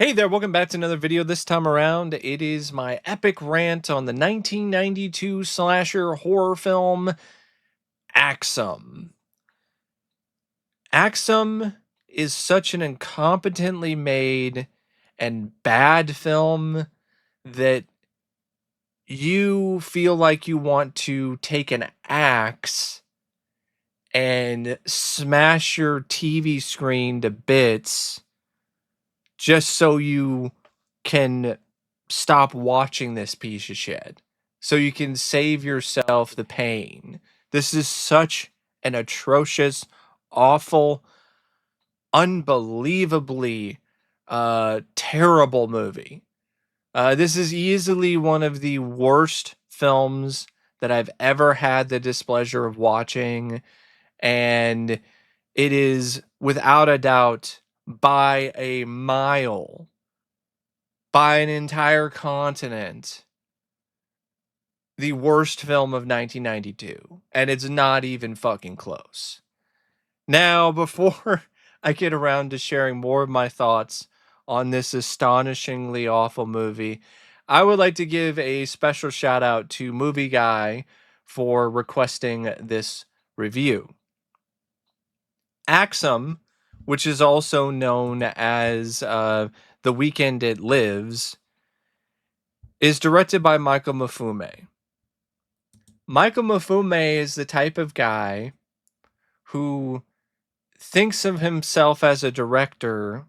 Hey there, welcome back to another video. This time around, it is my epic rant on the 1992 slasher horror film, Axom. Axom is such an incompetently made and bad film that you feel like you want to take an axe and smash your TV screen to bits just so you can stop watching this piece of shit. So you can save yourself the pain. This is such an atrocious, awful, unbelievably terrible movie. This is easily one of the worst films that I've ever had the displeasure of watching. And it is, without a doubt, by a mile, by an entire continent, the worst film of 1992. And it's not even fucking close. Now, before I get around to sharing more of my thoughts on this astonishingly awful movie, I would like to give a special shout out to Movie Guy for requesting this review. Axom, which is also known as The Weekend It Lives, is directed by Michael Mfume. Michael Mfume is the type of guy who thinks of himself as a director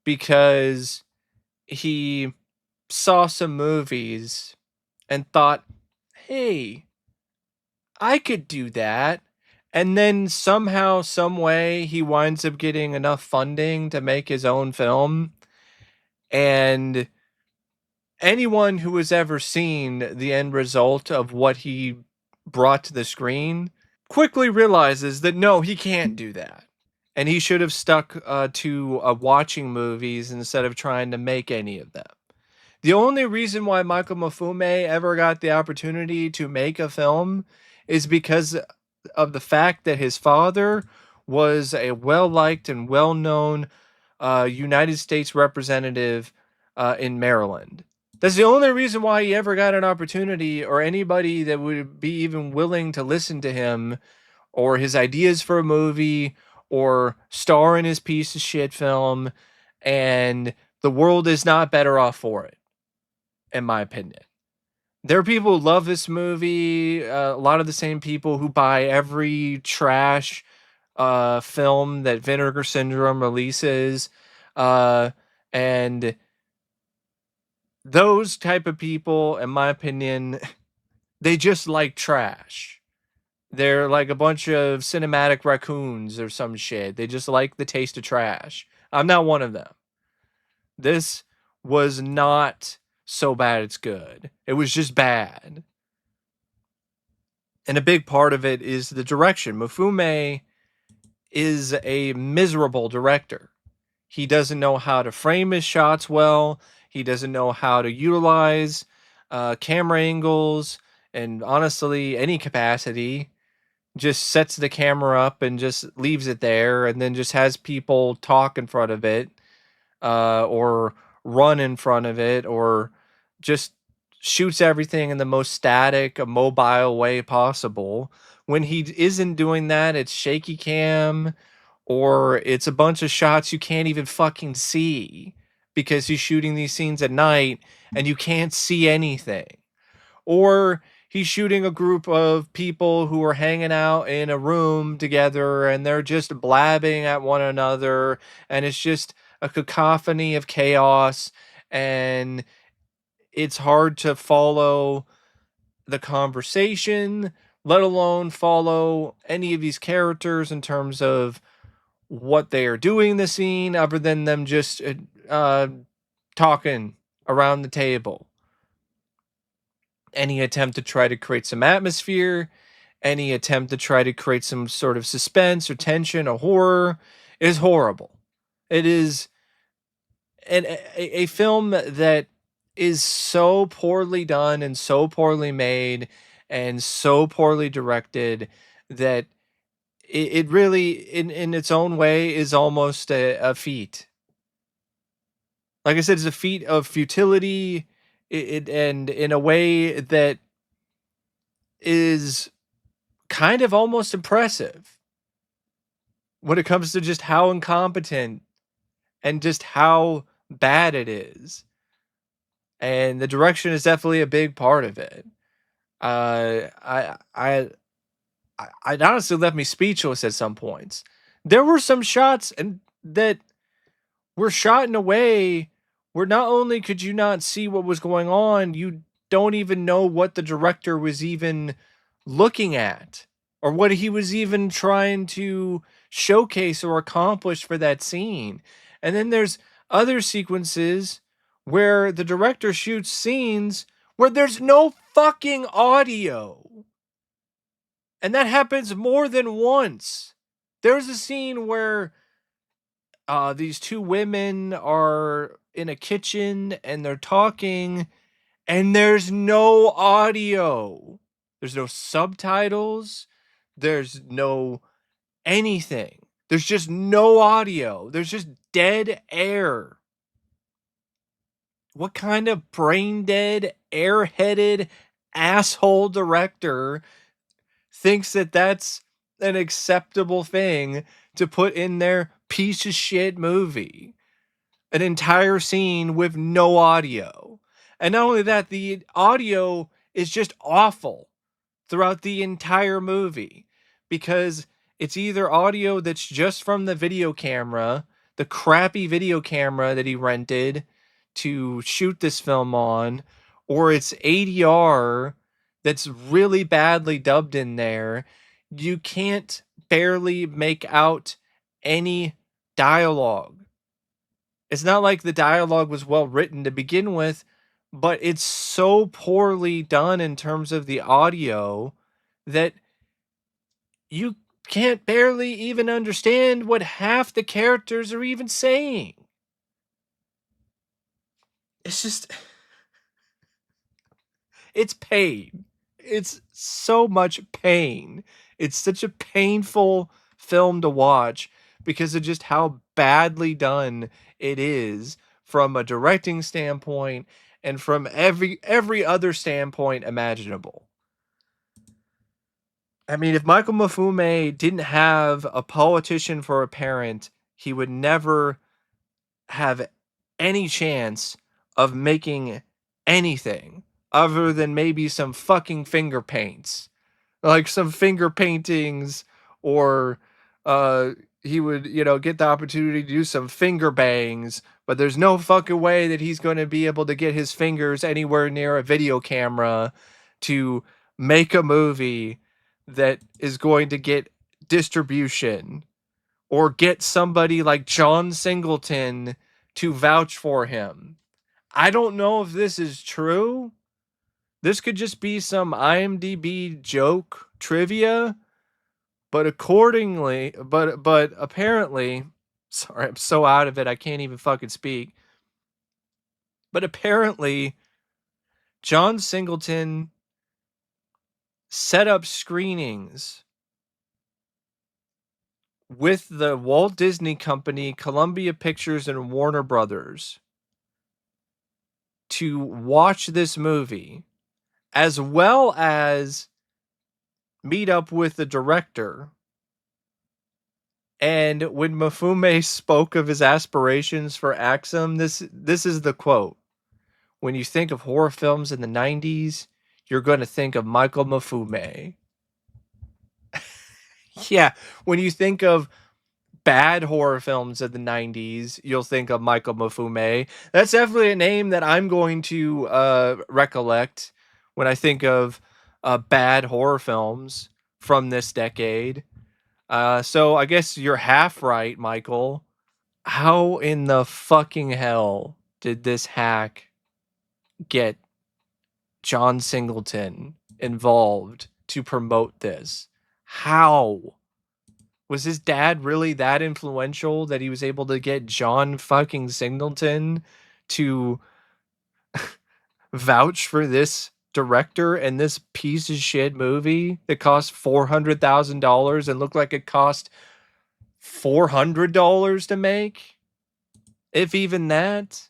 because he saw some movies and thought, hey, I could do that. And then somehow, some way, he winds up getting enough funding to make his own film. And anyone who has ever seen the end result of what he brought to the screen quickly realizes that no, he can't do that. And he should have stuck to watching movies instead of trying to make any of them. The only reason why Michael Mfume ever got the opportunity to make a film is because of the fact that his father was a well-liked and well-known United States representative in Maryland. That's the only reason why he ever got an opportunity, or anybody that would be even willing to listen to him or his ideas for a movie or star in his piece of shit film. And the world is not better off for it, in my opinion. There are people who love this movie. A lot of the same people who buy every trash film that Vinegar Syndrome releases. And those type of people, in my opinion, they just like trash. They're like a bunch of cinematic raccoons or some shit. They just like the taste of trash. I'm not one of them. This was not so bad it's good. It was just bad. And a big part of it is the direction. Mfume is a miserable director. He doesn't know how to frame his shots well. He doesn't know how to utilize camera angles and, honestly, any capacity. Just sets the camera up and just leaves it there, and then just has people talk in front of it, or run in front of it, or just shoots everything in the most static, mobile way possible. When he isn't doing that, it's shaky cam, or it's a bunch of shots you can't even fucking see because he's shooting these scenes at night and you can't see anything. Or he's shooting a group of people who are hanging out in a room together and they're just blabbing at one another, and it's just a cacophony of chaos, and it's hard to follow the conversation, let alone follow any of these characters in terms of what they are doing in the scene, other than them just talking around the table. Any attempt to try to create some atmosphere, any attempt to try to create some sort of suspense or tension or horror is horrible. It is a film that is so poorly done and so poorly made and so poorly directed that it really, in its own way, is almost a feat. Like I said, it's a feat of futility, and in a way that is kind of almost impressive when it comes to just how incompetent and just how bad it is. And the direction is definitely a big part of it. Uh, I, I, it honestly left me speechless at some points. There were some shots and that were shot in a way where not only could you not see what was going on, you don't even know what the director was even looking at or what he was even trying to showcase or accomplish for that scene. And then there's other sequences where the director shoots scenes where there's no fucking audio. And that happens more than once. There's a scene where these two women are in a kitchen and they're talking, and there's no audio. There's no subtitles. There's no anything. There's just no audio. There's just dead air. What kind of brain dead, airheaded asshole director thinks that that's an acceptable thing to put in their piece of shit movie? An entire scene with no audio. And not only that, the audio is just awful throughout the entire movie because it's either audio that's just from the video camera, the crappy video camera that he rented to shoot this film on, or it's ADR that's really badly dubbed in there. You can't barely make out any dialogue. It's not like the dialogue was well written to begin with, but it's so poorly done in terms of the audio that you can't barely even understand what half the characters are even saying. It's just, it's pain. It's so much pain. It's such a painful film to watch because of just how badly done it is from a directing standpoint and from every other standpoint imaginable. I mean, if Michael Mfume didn't have a politician for a parent, he would never have any chance of making anything other than maybe some fucking finger paints. Like some finger paintings, or uh he would, get the opportunity to do some finger bangs, but there's no fucking way that he's going to be able to get his fingers anywhere near a video camera to make a movie that is going to get distribution or get somebody like John Singleton to vouch for him. I don't know if this is true. This could just be some IMDb joke trivia, but apparently, sorry, I'm so out of it I can't even fucking speak. But apparently, John Singleton set up screenings with the Walt Disney Company, Columbia Pictures, and Warner Brothers to watch this movie, as well as meet up with the director. And when Mfume spoke of his aspirations for Axom, this is the quote. When you think of horror films in the 90s, you're going to think of Michael Mfume. Yeah, when you think of bad horror films of the 90s, you'll think of Michael Mfume. That's definitely a name that I'm going to recollect when I think of bad horror films from this decade. So I guess you're half right, Michael. How in the fucking hell did this hack get John Singleton involved to promote this? How? Was his dad really that influential that he was able to get John fucking Singleton to vouch for this director and this piece of shit movie that cost $400,000 and looked like it cost $400 to make? If even that.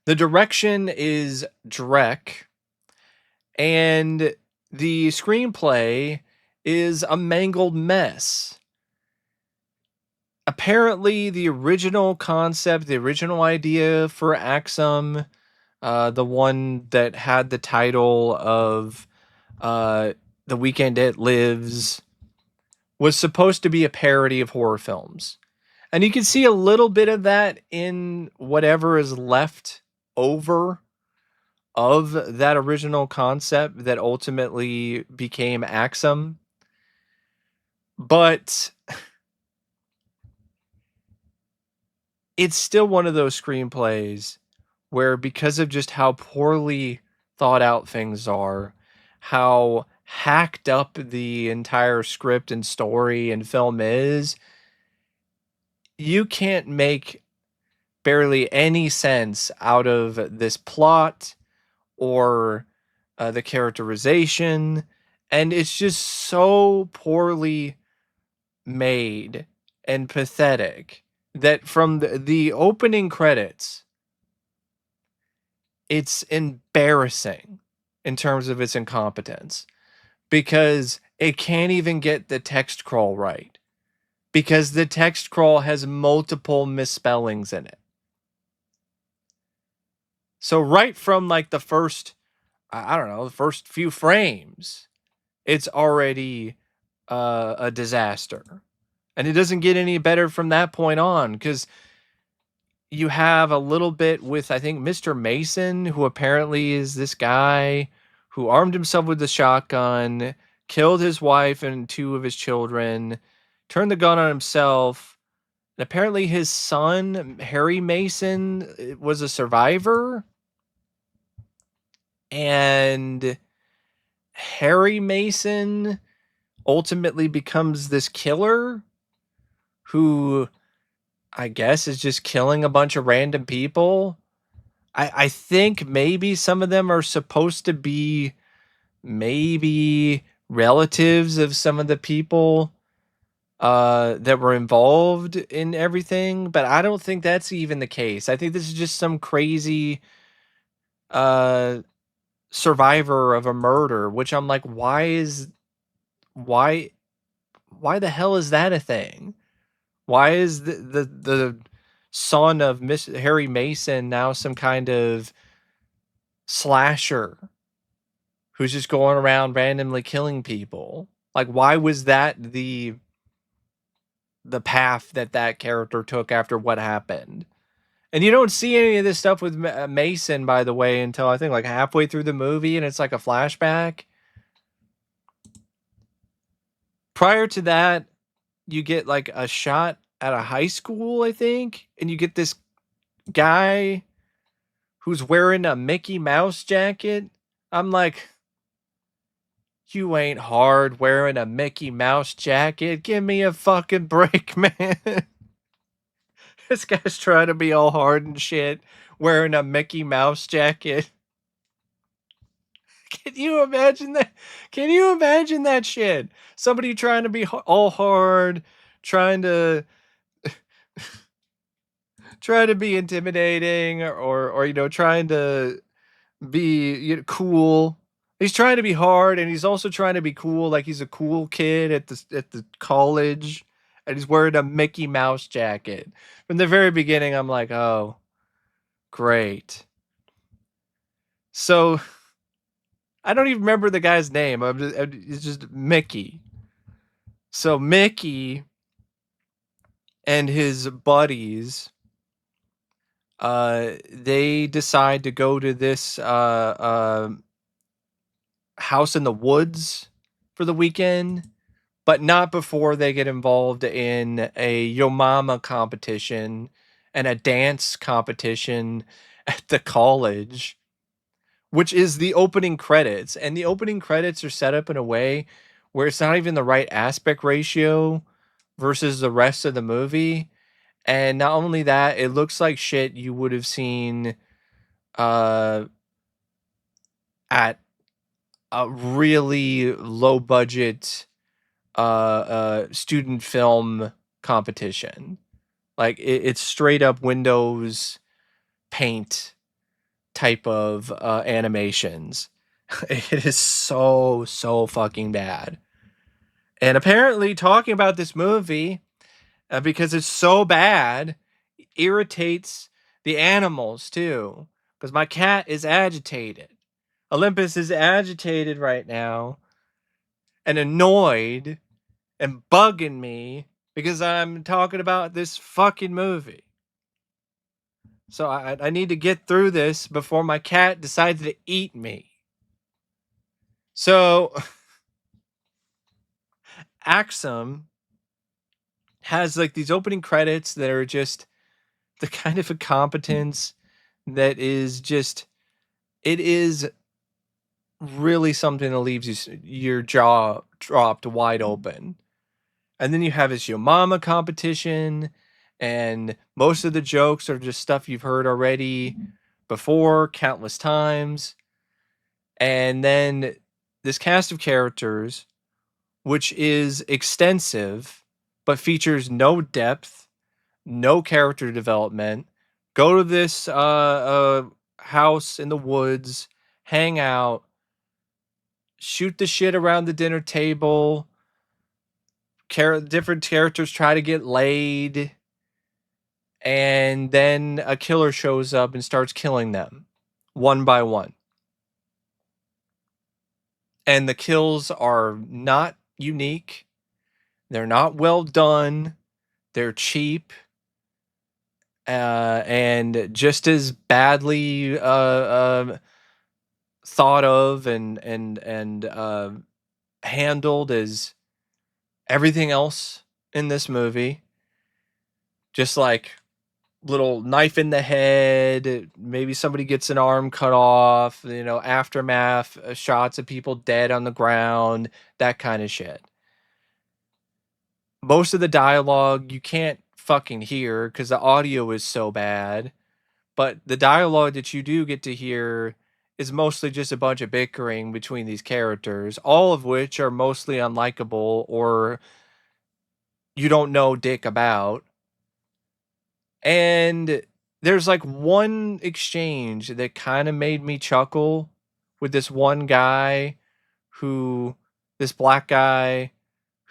The direction is Drek, and the screenplay is a mangled mess. Apparently, the original concept, the original idea for Axom, the one that had the title of The Weekend It Lives, was supposed to be a parody of horror films. And you can see a little bit of that in whatever is left over of that original concept that ultimately became Axom. But it's still one of those screenplays where, because of just how poorly thought out things are, how hacked up the entire script and story and film is, you can't make barely any sense out of this plot or the characterization, and it's just so poorly made and pathetic that from the opening credits, it's embarrassing in terms of its incompetence, because it can't even get the text crawl right, because the text crawl has multiple misspellings in it. So right from like the first, I don't know, the first few frames, it's already a disaster. And it doesn't get any better from that point on, because you have a little bit with, I think, Mr. Mason, who apparently is this guy who armed himself with a shotgun, killed his wife and two of his children, turned the gun on himself. And apparently his son, Harry Mason, was a survivor. And Harry Mason ultimately becomes this killer who, I guess, is just killing a bunch of random people. I think maybe some of them are supposed to be maybe relatives of some of the people that were involved in everything, but I don't think that's even the case. I think this is just some crazy survivor of a murder, which I'm like, why the hell is that a thing? Why is the son of Miss Harry Mason now some kind of slasher who's just going around randomly killing people? Like, why was that the path that character took after what happened? And you don't see any of this stuff with Mason, by the way, until I think like halfway through the movie, and it's like a flashback. Prior to that, you get like a shot at a high school, I think, and you get this guy who's wearing a Mickey Mouse jacket. I'm like, you ain't hard wearing a Mickey Mouse jacket. Give me a fucking break, man. This guy's trying to be all hard and shit, wearing a Mickey Mouse jacket. Can you imagine that? Can you imagine that shit? Somebody trying to be all hard, trying to be intimidating, or you know, trying to be, you know, cool. He's trying to be hard, and he's also trying to be cool, like he's a cool kid at the college, and he's wearing a Mickey Mouse jacket. From the very beginning, I'm like, oh, great. So I don't even remember the guy's name. It's just Mickey. So Mickey and his buddies, they decide to go to this house in the woods for the weekend, but not before they get involved in a Yo Mama competition and a dance competition at the college, which is the opening credits. And the opening credits are set up in a way where it's not even the right aspect ratio versus the rest of the movie. And not only that, it looks like shit you would have seen at a really low budget student film competition. Like it's straight up Windows Paint type of animations. It is so fucking bad. And apparently talking about this movie, because it's so bad, irritates the animals too. Because my cat is agitated. Olympus is agitated right now and annoyed and bugging me because I'm talking about this fucking movie. So I need to get through this before my cat decides to eat me. So Axom has like these opening credits that are just the kind of incompetence that is just, it is really something that leaves your jaw dropped wide open. And then you have this Yo Mama competition, and most of the jokes are just stuff you've heard already before countless times. And then this cast of characters, which is extensive, but features no depth, no character development. Go to this house in the woods, hang out, shoot the shit around the dinner table. Different characters try to get laid, and then a killer shows up and starts killing them one by one. And the kills are not unique. They're not well done. They're cheap. And just as badly thought of and handled as everything else in this movie. Just like little knife in the head, maybe somebody gets an arm cut off, aftermath shots of people dead on the ground, that kind of shit. Most of the dialogue you can't fucking hear because the audio is so bad, but the dialogue that you do get to hear is mostly just a bunch of bickering between these characters, all of which are mostly unlikable or you don't know dick about. And there's like one exchange that kind of made me chuckle with this one guy this black guy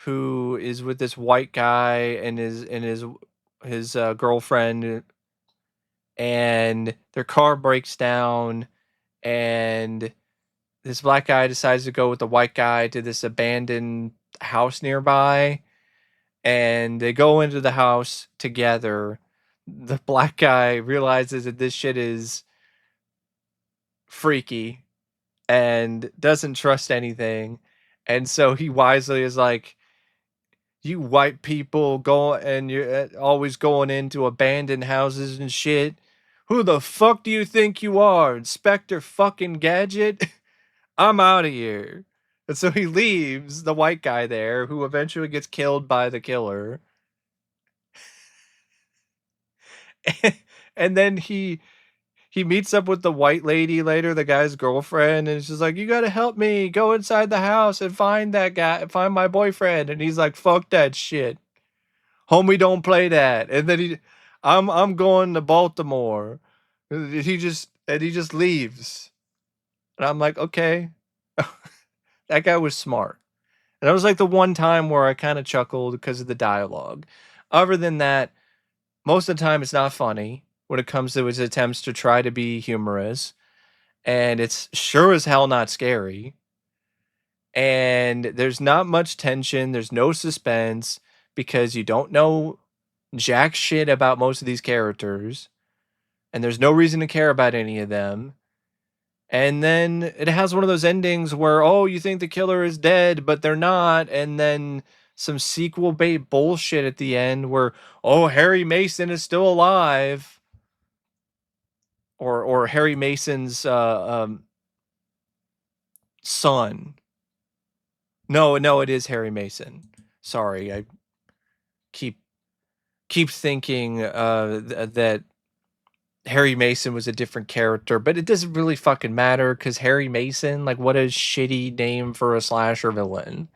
who is with this white guy and his girlfriend, and their car breaks down, and this black guy decides to go with the white guy to this abandoned house nearby, and they go into the house together. The black guy realizes that this shit is freaky and doesn't trust anything. And so he wisely is like, you white people go and you're always going into abandoned houses and shit. Who the fuck do you think you are, Inspector fucking Gadget? I'm out of here. And so he leaves the white guy there, who eventually gets killed by the killer. And then he meets up with the white lady later, the guy's girlfriend, and she's like, you gotta help me go inside the house and find that guy, find my boyfriend. And he's like, fuck that shit, homie, don't play that. And then I'm going to Baltimore. He just leaves. And I'm like, okay. That guy was smart. And that was like the one time where I kind of chuckled because of the dialogue. Other than that, most of the time it's not funny when it comes to his attempts to try to be humorous. And it's sure as hell not scary. And there's not much tension. There's no suspense because you don't know jack shit about most of these characters. And there's no reason to care about any of them. And then it has one of those endings where, oh, you think the killer is dead, but they're not. And then some sequel bait bullshit at the end where, oh, Harry Mason is still alive. Or Harry Mason's son. No, it is Harry Mason. Sorry, I keep thinking that Harry Mason was a different character, but it doesn't really fucking matter because Harry Mason, like, what a shitty name for a slasher villain.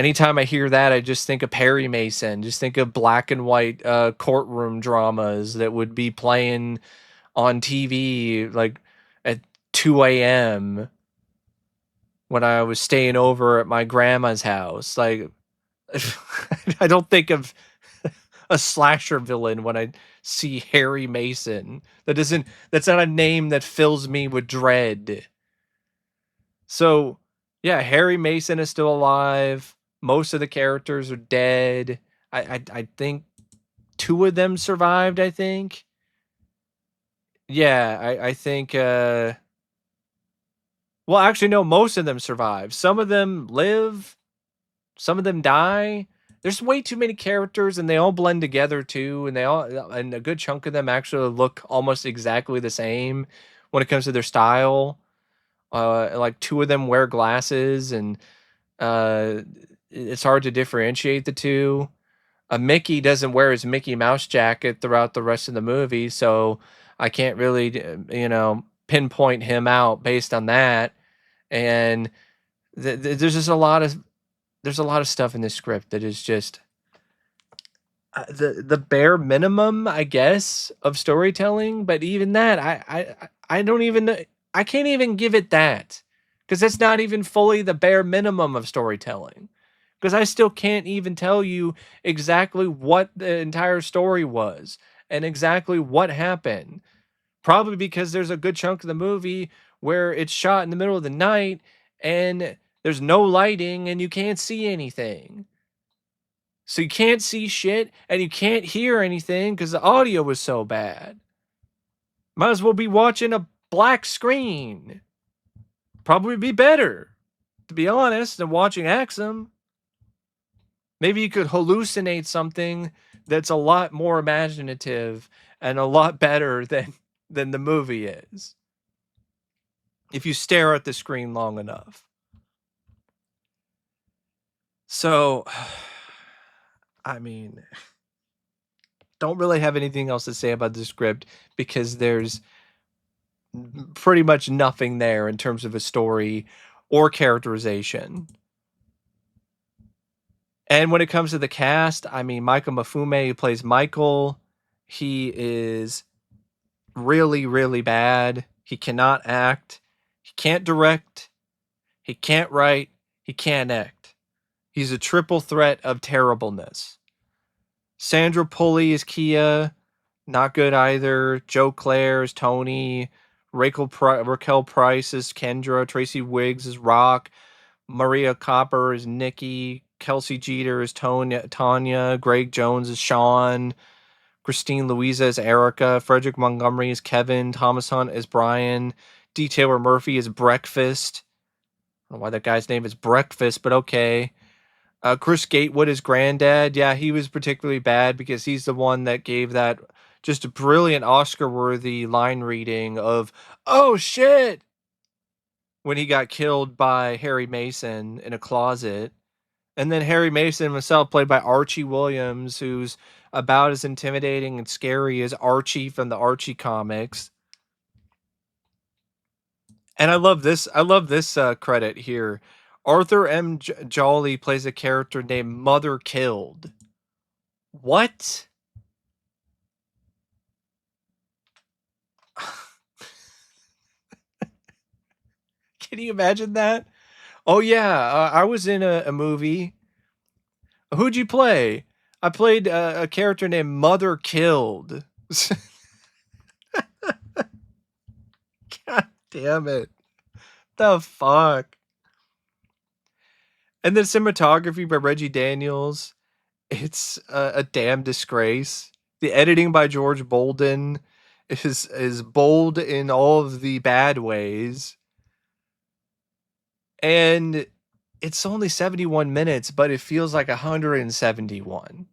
Anytime I hear that, I just think of Perry Mason. Just think of black and white courtroom dramas that would be playing on TV like at 2 a.m. when I was staying over at my grandma's house. Like, I don't think of a slasher villain when I see Harry Mason. That's not a name that fills me with dread. So, yeah, Harry Mason is still alive. Most of the characters are dead. I think two of them survived, I think. Yeah, I think well, actually no, most of them survive. Some of them live, some of them die. There's way too many characters and they all blend together too, and and a good chunk of them actually look almost exactly the same when it comes to their style. Like two of them wear glasses, and uh it's hard to differentiate the two. Mickey doesn't wear his Mickey Mouse jacket throughout the rest of the movie, so I can't really, pinpoint him out based on that. And there's just a lot of stuff in this script that is just the bare minimum, I guess, of storytelling. But even that, I don't even I can't even give it that, because that's not even fully the bare minimum of storytelling. Because I still can't even tell you exactly what the entire story was and exactly what happened. Probably because there's a good chunk of the movie where it's shot in the middle of the night and there's no lighting and you can't see anything. So you can't see shit and you can't hear anything because the audio was so bad. Might as well be watching a black screen. Probably be better, to be honest, than watching Axom. Maybe you could hallucinate something that's a lot more imaginative and a lot better than the movie is, if you stare at the screen long enough. So, I mean, don't really have anything else to say about the script because there's pretty much nothing there in terms of a story or characterization. And when it comes to the cast, I mean, Michael Mfume, who plays Michael, he is really, really bad. He cannot act. He can't direct. He can't write. He can't act. He's a triple threat of terribleness. Sandra Pulley is Kia, not good either. Joe Clair is Tony. Racquel Price is Kendra. Tracy Wiggs is Rock. Maria Copper is Nikki. Kelci Jeter is Tanya. Greg Jones is Sean. Christine Louisa is Erica. Frederick Montgomery is Kevin. Thomas Hunt is Brian. D. Taylor Murphy is Breakfast. I don't know why that guy's name is Breakfast, but okay. Chris Gatewood is Granddad. Yeah, he was particularly bad because he's the one that gave that just a brilliant Oscar-worthy line reading of, "Oh shit," when he got killed by Harry Mason in a closet. And then Harry Mason himself, played by Archie Williams, who's about as intimidating and scary as Archie from the Archie comics. And I love this. I love this credit here. Arthur M. Jolly plays a character named Mother Killed. What? Can you imagine that? Oh yeah, I was in a movie. Who'd you play? I played a character named Mother Killed. God damn it. The fuck? And the cinematography by Reggie Daniels, it's a damn disgrace. The editing by George Bolden is bold in all of the bad ways. And it's only 71 minutes, but it feels like 171.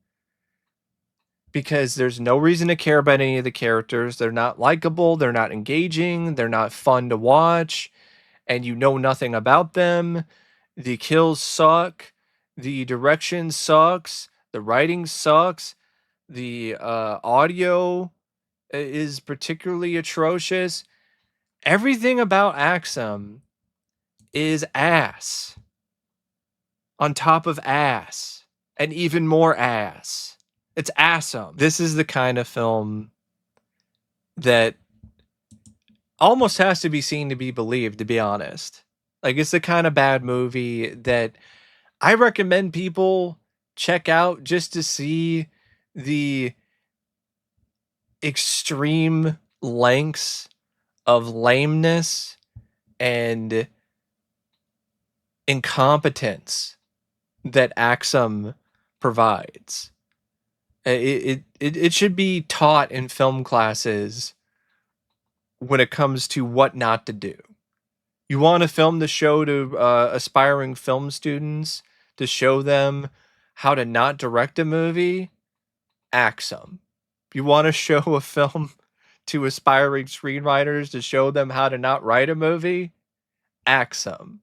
Because there's no reason to care about any of the characters. They're not likable, they're not engaging, they're not fun to watch, and you know nothing about them. The kills suck, the direction sucks, the writing sucks, the audio is particularly atrocious. Everything about Axom is ass. on top of ass and even more ass. It's awesome. This is the kind of film that almost has to be seen to be believed, to be honest. Like, it's the kind of bad movie that I recommend people check out just to see the extreme lengths of lameness and incompetence that Axom provides. It should be taught in film classes when it comes to what not to do. You want to film the show to aspiring film students to show them how to not direct a movie? Axom. You want to show a film to aspiring screenwriters to show them how to not write a movie? Axom.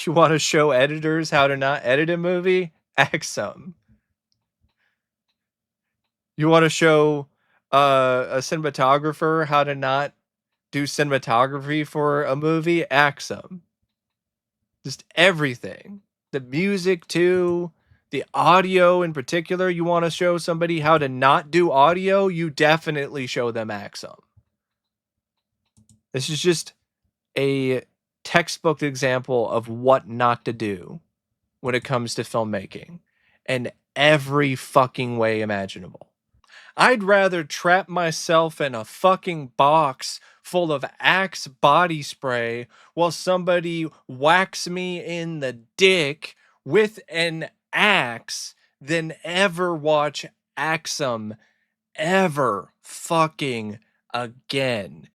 You want to show editors how to not edit a movie? Axom. You want to show a cinematographer how to not do cinematography for a movie? Axom. Just everything. The music too. The audio in particular. You want to show somebody how to not do audio? You definitely show them Axom. This is just a textbook example of what not to do when it comes to filmmaking in every fucking way imaginable. I'd rather trap myself in a fucking box full of Axe body spray while somebody whacks me in the dick with an axe than ever watch Axom ever fucking again.